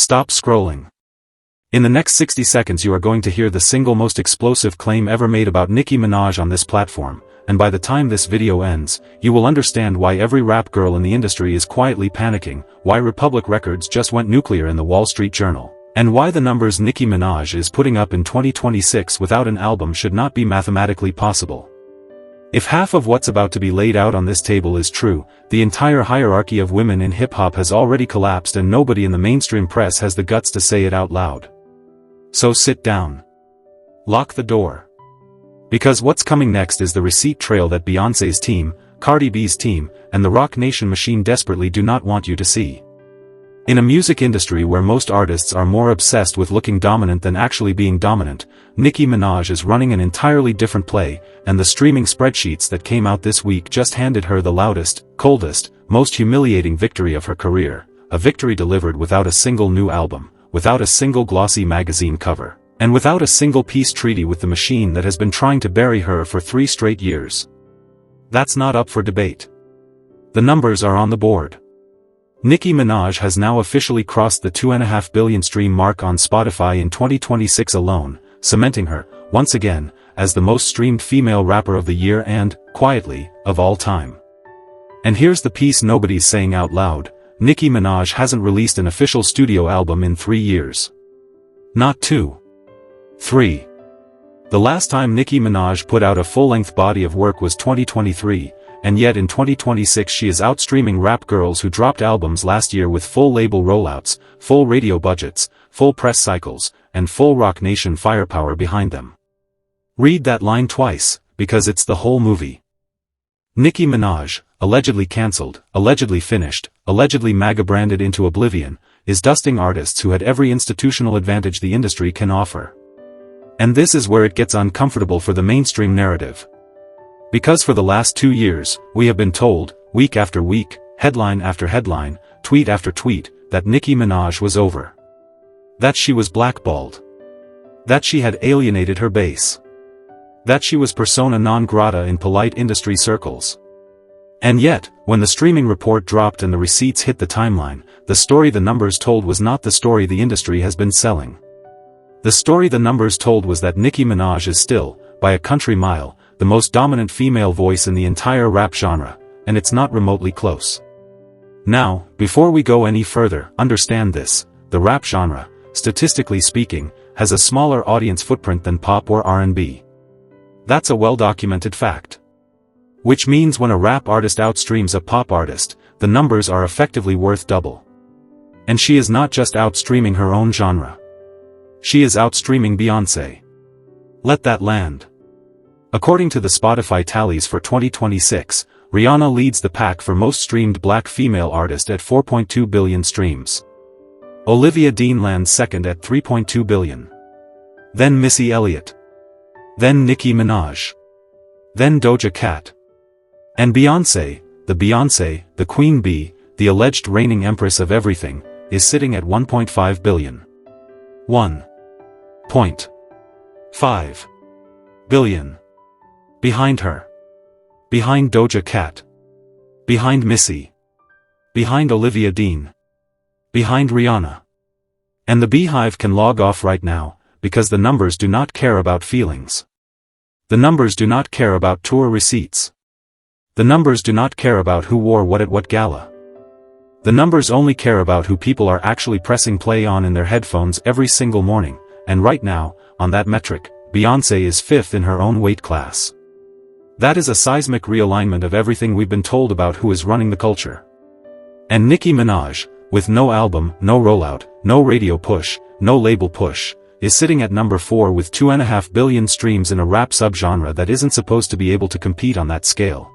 Stop scrolling. In the next 60 seconds you are going to hear the single most explosive claim ever made about Nicki Minaj on this platform, and by the time this video ends, you will understand why every rap girl in the industry is quietly panicking, why Republic Records just went nuclear in the Wall Street Journal, and why the numbers Nicki Minaj is putting up in 2026 without an album should not be mathematically possible. If half of what's about to be laid out on this table is true, the entire hierarchy of women in hip-hop has already collapsed and nobody in the mainstream press has the guts to say it out loud. So sit down. Lock the door. Because what's coming next is the receipt trail that Beyoncé's team, Cardi B's team, and the Roc Nation machine desperately do not want you to see. In a music industry where most artists are more obsessed with looking dominant than actually being dominant, Nicki Minaj is running an entirely different play, and the streaming spreadsheets that came out this week just handed her the loudest, coldest, most humiliating victory of her career, a victory delivered without a single new album, without a single glossy magazine cover, and without a single peace treaty with the machine that has been trying to bury her for 3 straight years. That's not up for debate. The numbers are on the board. Nicki Minaj has now officially crossed the 2.5 billion stream mark on Spotify in 2026 alone, cementing her, once again, as the most streamed female rapper of the year and, quietly, of all time. And here's the piece nobody's saying out loud: Nicki Minaj hasn't released an official studio album in 3 years. Not 2. 3. The last time Nicki Minaj put out a full-length body of work was 2023, and yet in 2026 she is outstreaming rap girls who dropped albums last year with full label rollouts, full radio budgets, full press cycles, and full Roc Nation firepower behind them. Read that line twice, because it's the whole movie. Nicki Minaj, allegedly cancelled, allegedly finished, allegedly MAGA-branded into oblivion, is dusting artists who had every institutional advantage the industry can offer. And this is where it gets uncomfortable for the mainstream narrative. Because for the last 2 years, we have been told, week after week, headline after headline, tweet after tweet, that Nicki Minaj was over. That she was blackballed. That she had alienated her base. That she was persona non grata in polite industry circles. And yet, when the streaming report dropped and the receipts hit the timeline, the story the numbers told was not the story the industry has been selling. The story the numbers told was that Nicki Minaj is still, by a country mile, the most dominant female voice in the entire rap genre, and it's not remotely close. Now, before we go any further, understand this: the rap genre, statistically speaking, has a smaller audience footprint than pop or R&B. That's a well-documented fact. Which means when a rap artist outstreams a pop artist, the numbers are effectively worth double. And she is not just outstreaming her own genre. She is outstreaming Beyoncé. Let that land. According to the Spotify tallies for 2026, Rihanna leads the pack for most streamed black female artist at 4.2 billion streams. Olivia Dean lands second at 3.2 billion. Then Missy Elliott. Then Nicki Minaj. Then Doja Cat. And Beyoncé, the Queen Bee, the alleged reigning empress of everything, is sitting at 1.5 billion. 1.5 billion. Behind her. Behind Doja Cat. Behind Missy. Behind Olivia Dean. Behind Rihanna. And the Beehive can log off right now, because the numbers do not care about feelings. The numbers do not care about tour receipts. The numbers do not care about who wore what at what gala. The numbers only care about who people are actually pressing play on in their headphones every single morning, and right now, on that metric, Beyoncé is 5th in her own weight class. That is a seismic realignment of everything we've been told about who is running the culture. And Nicki Minaj, with no album, no rollout, no radio push, no label push, is sitting at number 4 with 2.5 billion streams in a rap subgenre that isn't supposed to be able to compete on that scale.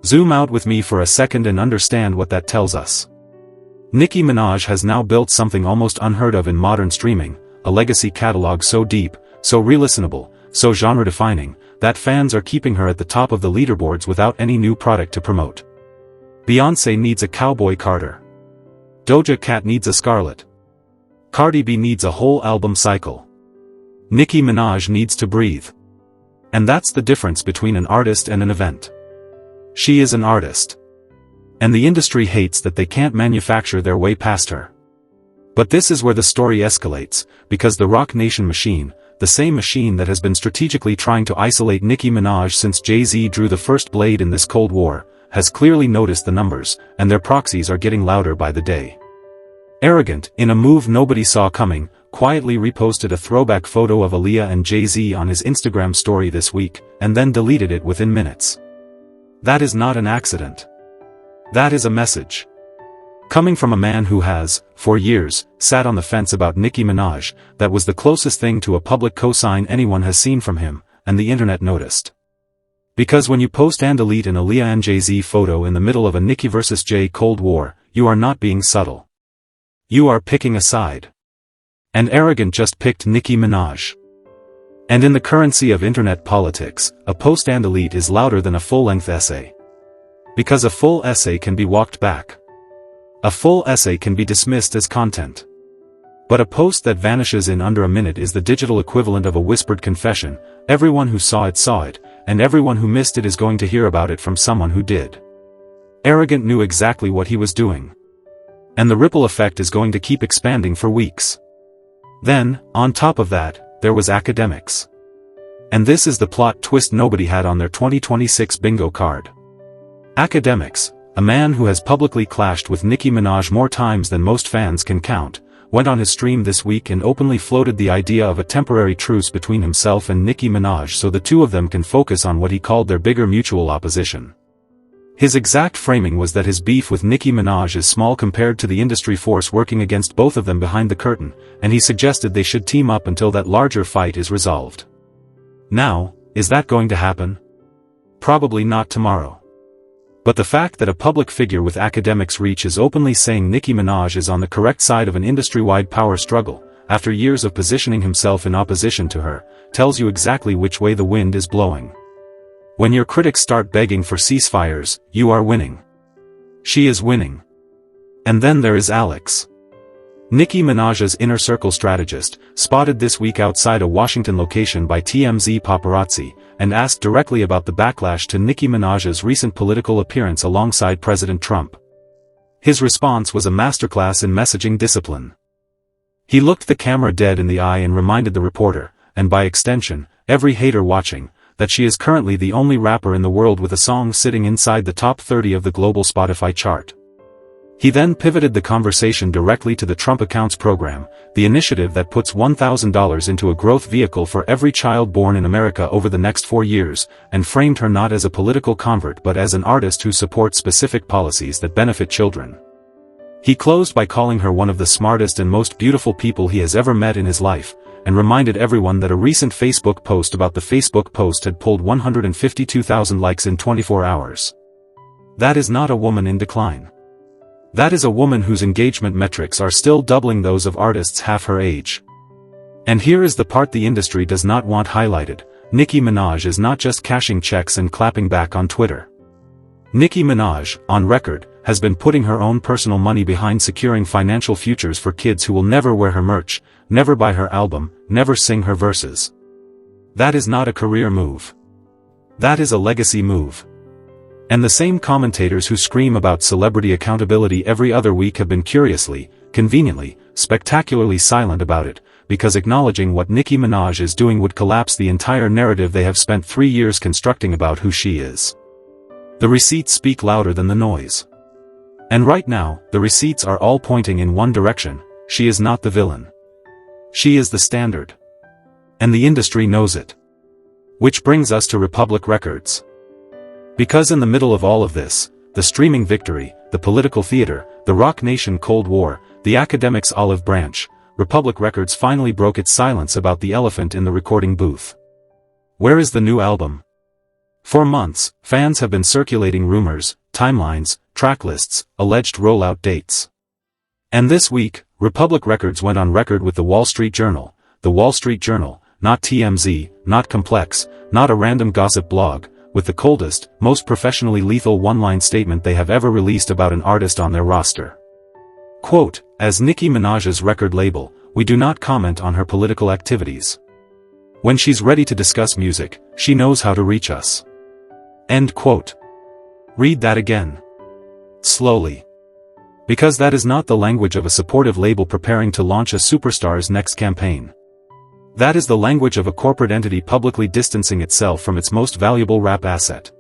Zoom out with me for a second and understand what that tells us. Nicki Minaj has now built something almost unheard of in modern streaming, a legacy catalog so deep, so re-listenable, so genre-defining, that fans are keeping her at the top of the leaderboards without any new product to promote. Beyoncé needs a Cowboy Carter. Doja Cat needs a Scarlet. Cardi B needs a whole album cycle. Nicki Minaj needs to breathe. And that's the difference between an artist and an event. She is an artist. And the industry hates that they can't manufacture their way past her. But this is where the story escalates, because the Roc Nation machine, the same machine that has been strategically trying to isolate Nicki Minaj since Jay-Z drew the first blade in this Cold War, has clearly noticed the numbers, and their proxies are getting louder by the day. Arrogant, in a move nobody saw coming, quietly reposted a throwback photo of Aaliyah and Jay-Z on his Instagram story this week, and then deleted it within minutes. That is not an accident. That is a message. Coming from a man who has, for years, sat on the fence about Nicki Minaj, that was the closest thing to a public cosign anyone has seen from him, and the internet noticed. Because when you post and delete an Aaliyah and Jay-Z photo in the middle of a Nicki vs. Jay Cold War, you are not being subtle. You are picking a side. And Arrogant just picked Nicki Minaj. And in the currency of internet politics, a post and delete is louder than a full-length essay. Because a full essay can be walked back. A full essay can be dismissed as content. But a post that vanishes in under a minute is the digital equivalent of a whispered confession. Everyone who saw it, and everyone who missed it is going to hear about it from someone who did. Arrogant knew exactly what he was doing. And the ripple effect is going to keep expanding for weeks. Then, on top of that, there was Akademiks. And this is the plot twist nobody had on their 2026 bingo card. Akademiks, a man who has publicly clashed with Nicki Minaj more times than most fans can count, went on his stream this week and openly floated the idea of a temporary truce between himself and Nicki Minaj so the two of them can focus on what he called their bigger mutual opposition. His exact framing was that his beef with Nicki Minaj is small compared to the industry force working against both of them behind the curtain, and he suggested they should team up until that larger fight is resolved. Now, is that going to happen? Probably not tomorrow. But the fact that a public figure with Akademiks' reach is openly saying Nicki Minaj is on the correct side of an industry-wide power struggle, after years of positioning himself in opposition to her, tells you exactly which way the wind is blowing. When your critics start begging for ceasefires, you are winning. She is winning. And then there is Alex. Nicki Minaj's inner circle strategist, spotted this week outside a Washington location by TMZ paparazzi, and asked directly about the backlash to Nicki Minaj's recent political appearance alongside President Trump. His response was a masterclass in messaging discipline. He looked the camera dead in the eye and reminded the reporter, and by extension, every hater watching, that she is currently the only rapper in the world with a song sitting inside the top 30 of the global Spotify chart. He then pivoted the conversation directly to the Trump Accounts program, the initiative that puts $1,000 into a growth vehicle for every child born in America over the next 4 years, and framed her not as a political convert but as an artist who supports specific policies that benefit children. He closed by calling her one of the smartest and most beautiful people he has ever met in his life, and reminded everyone that a recent Facebook post about the Facebook post had pulled 152,000 likes in 24 hours. That is not a woman in decline. That is a woman whose engagement metrics are still doubling those of artists half her age. And here is the part the industry does not want highlighted: Nicki Minaj is not just cashing checks and clapping back on Twitter. Nicki Minaj, on record, has been putting her own personal money behind securing financial futures for kids who will never wear her merch, never buy her album, never sing her verses. That is not a career move. That is a legacy move. And the same commentators who scream about celebrity accountability every other week have been curiously, conveniently, spectacularly silent about it, because acknowledging what Nicki Minaj is doing would collapse the entire narrative they have spent 3 years constructing about who she is. The receipts speak louder than the noise. And right now, the receipts are all pointing in one direction: she is not the villain. She is the standard. And the industry knows it. Which brings us to Republic Records. Because in the middle of all of this, the streaming victory, the political theater, the Roc Nation Cold War, the Akademiks olive branch, Republic Records finally broke its silence about the elephant in the recording booth. Where is the new album? For months, fans have been circulating rumors, timelines, track lists, alleged rollout dates. And this week, Republic Records went on record with the Wall Street Journal, not TMZ, not Complex, not a random gossip blog, with the coldest, most professionally lethal one-line statement they have ever released about an artist on their roster. Quote, "As Nicki Minaj's record label, we do not comment on her political activities. When she's ready to discuss music, she knows how to reach us." End quote. Read that again. Slowly. Because that is not the language of a supportive label preparing to launch a superstar's next campaign. That is the language of a corporate entity publicly distancing itself from its most valuable rap asset.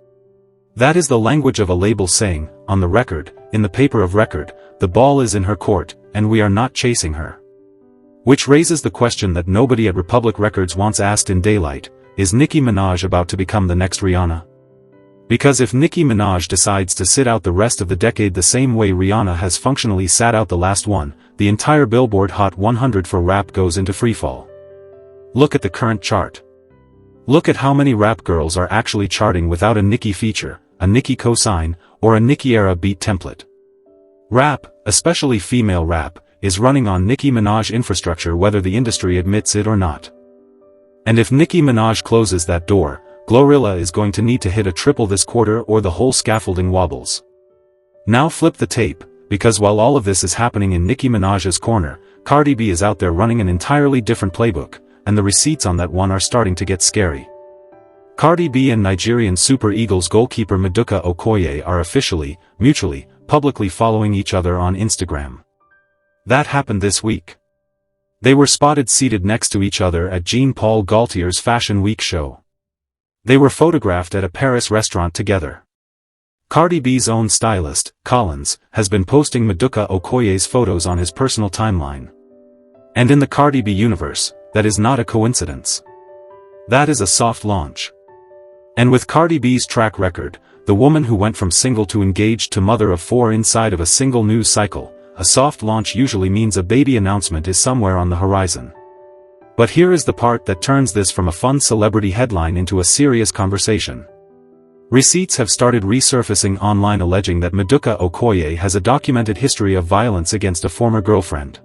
That is the language of a label saying, on the record, in the paper of record, the ball is in her court, and we are not chasing her. Which raises the question that nobody at Republic Records wants asked in daylight, is Nicki Minaj about to become the next Rihanna? Because if Nicki Minaj decides to sit out the rest of the decade the same way Rihanna has functionally sat out the last one, the entire Billboard Hot 100 for rap goes into freefall. Look at the current chart. Look at how many rap girls are actually charting without a Nicki feature, a Nicki cosign, or a Nicki-era beat template. Rap, especially female rap, is running on Nicki Minaj infrastructure whether the industry admits it or not. And if Nicki Minaj closes that door, Glorilla is going to need to hit a triple this quarter or the whole scaffolding wobbles. Now flip the tape, because while all of this is happening in Nicki Minaj's corner, Cardi B is out there running an entirely different playbook, and the receipts on that one are starting to get scary. Cardi B and Nigerian Super Eagles goalkeeper Maduka Okoye are officially, mutually, publicly following each other on Instagram. That happened this week. They were spotted seated next to each other at Jean-Paul Gaultier's Fashion Week show. They were photographed at a Paris restaurant together. Cardi B's own stylist, Collins, has been posting Maduka Okoye's photos on his personal timeline. And in the Cardi B universe, that is not a coincidence. That is a soft launch. And with Cardi B's track record, the woman who went from single to engaged to mother of 4 inside of a single news cycle, a soft launch usually means a baby announcement is somewhere on the horizon. But here is the part that turns this from a fun celebrity headline into a serious conversation. Receipts have started resurfacing online alleging that Maduka Okoye has a documented history of violence against a former girlfriend.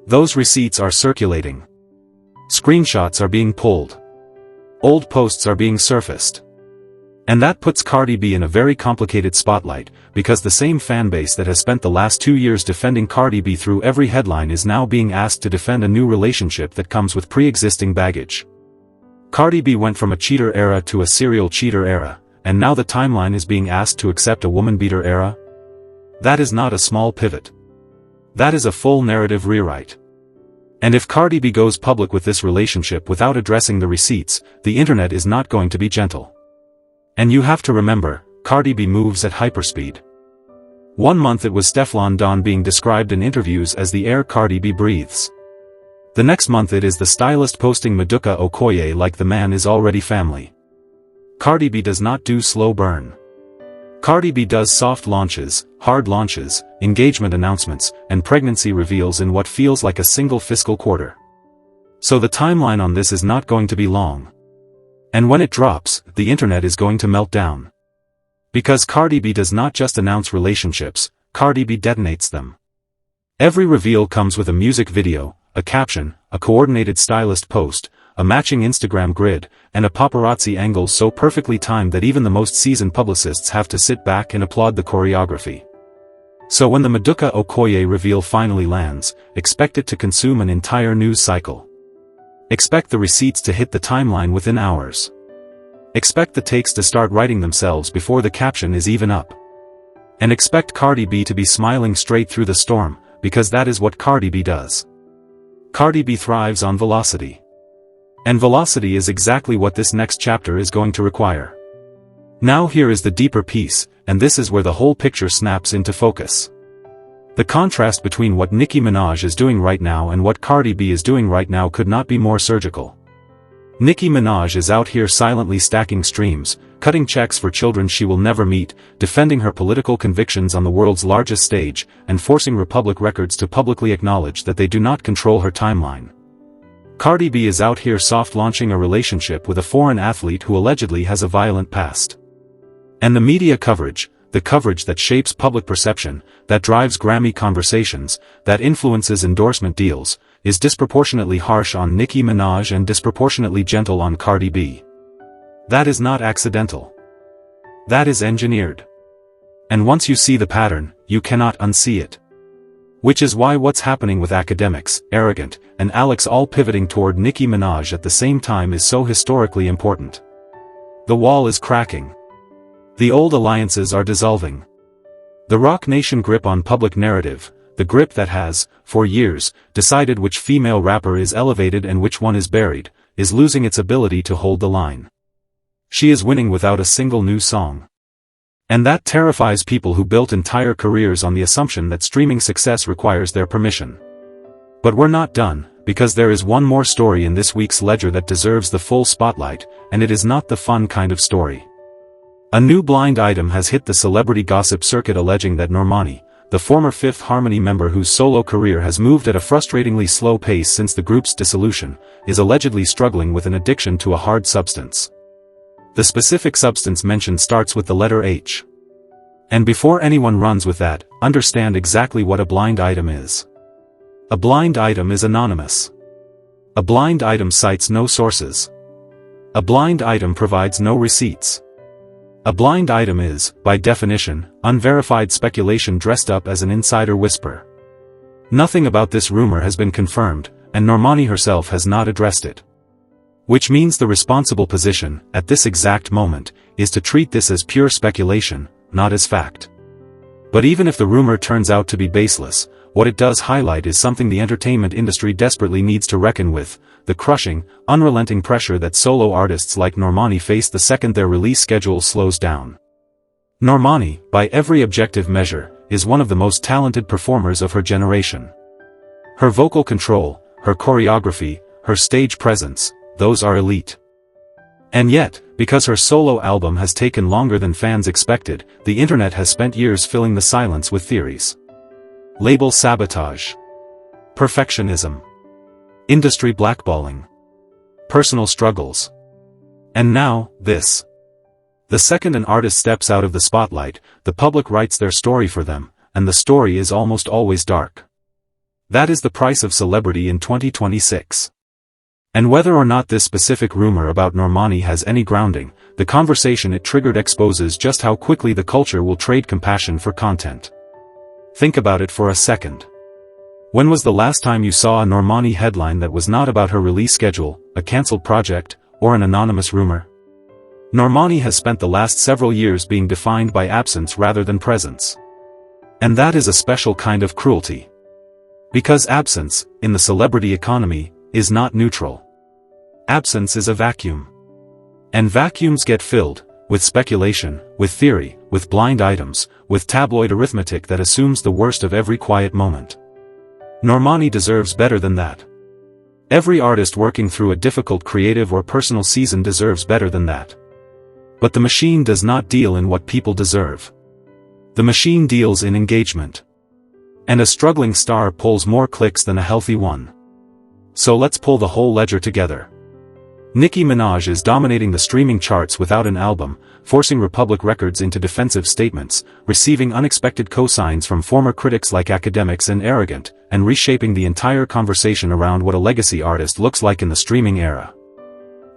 Those receipts are circulating. Screenshots are being pulled. Old posts are being surfaced. And that puts Cardi B in a very complicated spotlight, because the same fanbase that has spent the last 2 years defending Cardi B through every headline is now being asked to defend a new relationship that comes with pre-existing baggage. Cardi B went from a cheater era to a serial cheater era, and now the timeline is being asked to accept a woman-beater era? That is not a small pivot. That is a full narrative rewrite. And if Cardi B goes public with this relationship without addressing the receipts, the internet is not going to be gentle. And you have to remember, Cardi B moves at hyperspeed. 1 month it was Stefflon Don being described in interviews as the air Cardi B breathes. The next month it is the stylist posting Maduka Okoye like the man is already family. Cardi B does not do slow burn. Cardi B does soft launches, hard launches, engagement announcements, and pregnancy reveals in what feels like a single fiscal quarter. So the timeline on this is not going to be long. And when it drops, the internet is going to melt down. Because Cardi B does not just announce relationships, Cardi B detonates them. Every reveal comes with a music video, a caption, a coordinated stylist post, a matching Instagram grid, and a paparazzi angle so perfectly timed that even the most seasoned publicists have to sit back and applaud the choreography. So when the Maduka Okoye reveal finally lands, expect it to consume an entire news cycle. Expect the receipts to hit the timeline within hours. Expect the takes to start writing themselves before the caption is even up. And expect Cardi B to be smiling straight through the storm, because that is what Cardi B does. Cardi B thrives on velocity. And velocity is exactly what this next chapter is going to require. Now here is the deeper piece, and this is where the whole picture snaps into focus. The contrast between what Nicki Minaj is doing right now and what Cardi B is doing right now could not be more surgical. Nicki Minaj is out here silently stacking streams, cutting checks for children she will never meet, defending her political convictions on the world's largest stage, and forcing Republic Records to publicly acknowledge that they do not control her timeline. Cardi B is out here soft-launching a relationship with a foreign athlete who allegedly has a violent past. And the media coverage, the coverage that shapes public perception, that drives Grammy conversations, that influences endorsement deals, is disproportionately harsh on Nicki Minaj and disproportionately gentle on Cardi B. That is not accidental. That is engineered. And once you see the pattern, you cannot unsee it. Which is why what's happening with Akademiks, Arrogante, and Alex all pivoting toward Nicki Minaj at the same time is so historically important. The wall is cracking. The old alliances are dissolving. The Roc Nation grip on public narrative, the grip that has, for years, decided which female rapper is elevated and which one is buried, is losing its ability to hold the line. She is winning without a single new song. And that terrifies people who built entire careers on the assumption that streaming success requires their permission. But we're not done, because there is one more story in this week's ledger that deserves the full spotlight, and it is not the fun kind of story. A new blind item has hit the celebrity gossip circuit alleging that Normani, the former Fifth Harmony member whose solo career has moved at a frustratingly slow pace since the group's dissolution, is allegedly struggling with an addiction to a hard substance. The specific substance mentioned starts with the letter H. And before anyone runs with that, understand exactly what a blind item is. A blind item is anonymous. A blind item cites no sources. A blind item provides no receipts. A blind item is, by definition, unverified speculation dressed up as an insider whisper. Nothing about this rumor has been confirmed, and Normani herself has not addressed it. Which means the responsible position, at this exact moment, is to treat this as pure speculation, not as fact. But even if the rumor turns out to be baseless, what it does highlight is something the entertainment industry desperately needs to reckon with: the crushing, unrelenting pressure that solo artists like Normani face the second their release schedule slows down. Normani, by every objective measure, is one of the most talented performers of her generation. Her vocal control, her choreography, her stage presence, those are elite. And yet, because her solo album has taken longer than fans expected, the internet has spent years filling the silence with theories. Label sabotage. Perfectionism. Industry blackballing. Personal struggles. And now, this. The second an artist steps out of the spotlight, the public writes their story for them, and the story is almost always dark. That is the price of celebrity in 2026. And whether or not this specific rumor about Normani has any grounding, the conversation it triggered exposes just how quickly the culture will trade compassion for content. Think about it for a second. When was the last time you saw a Normani headline that was not about her release schedule, a cancelled project, or an anonymous rumor? Normani has spent the last several years being defined by absence rather than presence. And that is a special kind of cruelty. Because absence, in the celebrity economy, is not neutral. Absence is a vacuum. And vacuums get filled, with speculation, with theory, with blind items, with tabloid arithmetic that assumes the worst of every quiet moment. Normani deserves better than that. Every artist working through a difficult creative or personal season deserves better than that. But the machine does not deal in what people deserve. The machine deals in engagement. And a struggling star pulls more clicks than a healthy one. So let's pull the whole ledger together. Nicki Minaj is dominating the streaming charts without an album, forcing Republic Records into defensive statements, receiving unexpected cosigns from former critics like Akademiks and Arrogante, and reshaping the entire conversation around what a legacy artist looks like in the streaming era.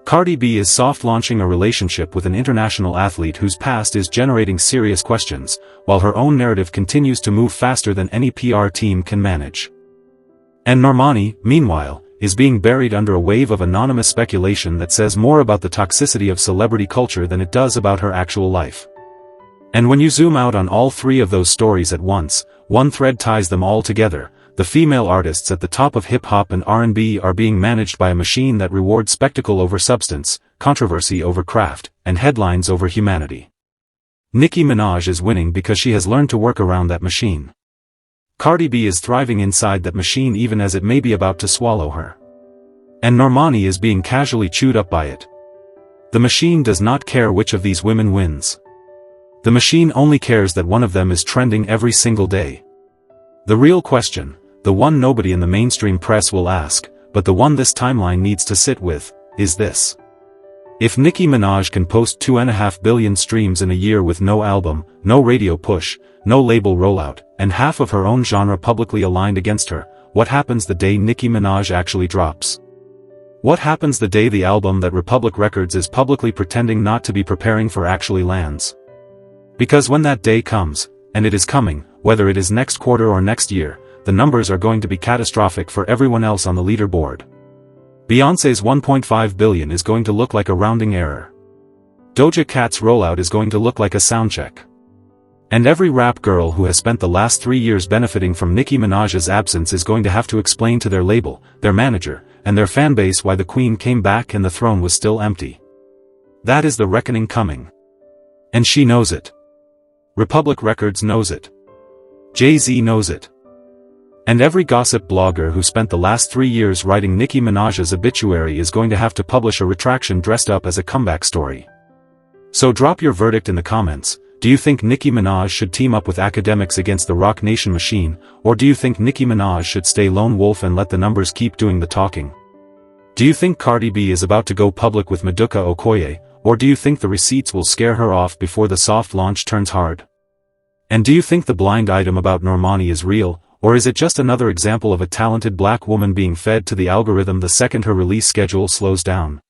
Cardi B is soft-launching a relationship with an international athlete whose past is generating serious questions, while her own narrative continues to move faster than any PR team can manage. And Normani, meanwhile, is being buried under a wave of anonymous speculation that says more about the toxicity of celebrity culture than it does about her actual life. And when you zoom out on all three of those stories at once, one thread ties them all together: the female artists at the top of hip-hop and R&B are being managed by a machine that rewards spectacle over substance, controversy over craft, and headlines over humanity. Nicki Minaj is winning because she has learned to work around that machine. Cardi B is thriving inside that machine even as it may be about to swallow her. And Normani is being casually chewed up by it. The machine does not care which of these women wins. The machine only cares that one of them is trending every single day. The real question, the one nobody in the mainstream press will ask, but the one this timeline needs to sit with, is this. If Nicki Minaj can post 2.5 billion streams in a year with no album, no radio push, no label rollout, and half of her own genre publicly aligned against her, what happens the day Nicki Minaj actually drops? What happens the day the album that Republic Records is publicly pretending not to be preparing for actually lands? Because when that day comes, and it is coming, whether it is next quarter or next year, the numbers are going to be catastrophic for everyone else on the leaderboard. Beyoncé's 1.5 billion is going to look like a rounding error. Doja Cat's rollout is going to look like a soundcheck. And every rap girl who has spent the last 3 years benefiting from Nicki Minaj's absence is going to have to explain to their label, their manager, and their fanbase why the queen came back and the throne was still empty. That is the reckoning coming. And she knows it. Republic Records knows it. Jay-Z knows it. And every gossip blogger who spent the last 3 years writing Nicki Minaj's obituary is going to have to publish a retraction dressed up as a comeback story. So drop your verdict in the comments. Do you think Nicki Minaj should team up with Akademiks against the Roc Nation machine, or do you think Nicki Minaj should stay lone wolf and let the numbers keep doing the talking? Do you think Cardi B is about to go public with Maduka Okoye, or do you think the receipts will scare her off before the soft launch turns hard? And do you think the blind item about Normani is real, or is it just another example of a talented black woman being fed to the algorithm the second her release schedule slows down?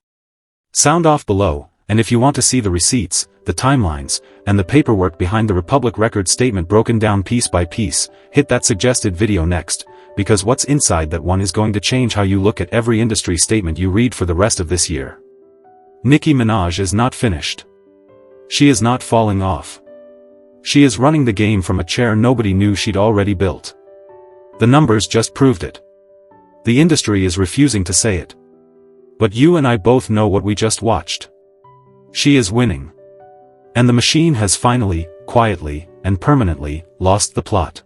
Sound off below, and if you want to see the receipts, the timelines, and the paperwork behind the Republic Records statement broken down piece by piece, hit that suggested video next, because what's inside that one is going to change how you look at every industry statement you read for the rest of this year. Nicki Minaj is not finished. She is not falling off. She is running the game from a chair nobody knew she'd already built. The numbers just proved it. The industry is refusing to say it. But you and I both know what we just watched. She is winning. And the machine has finally, quietly, and permanently, lost the plot.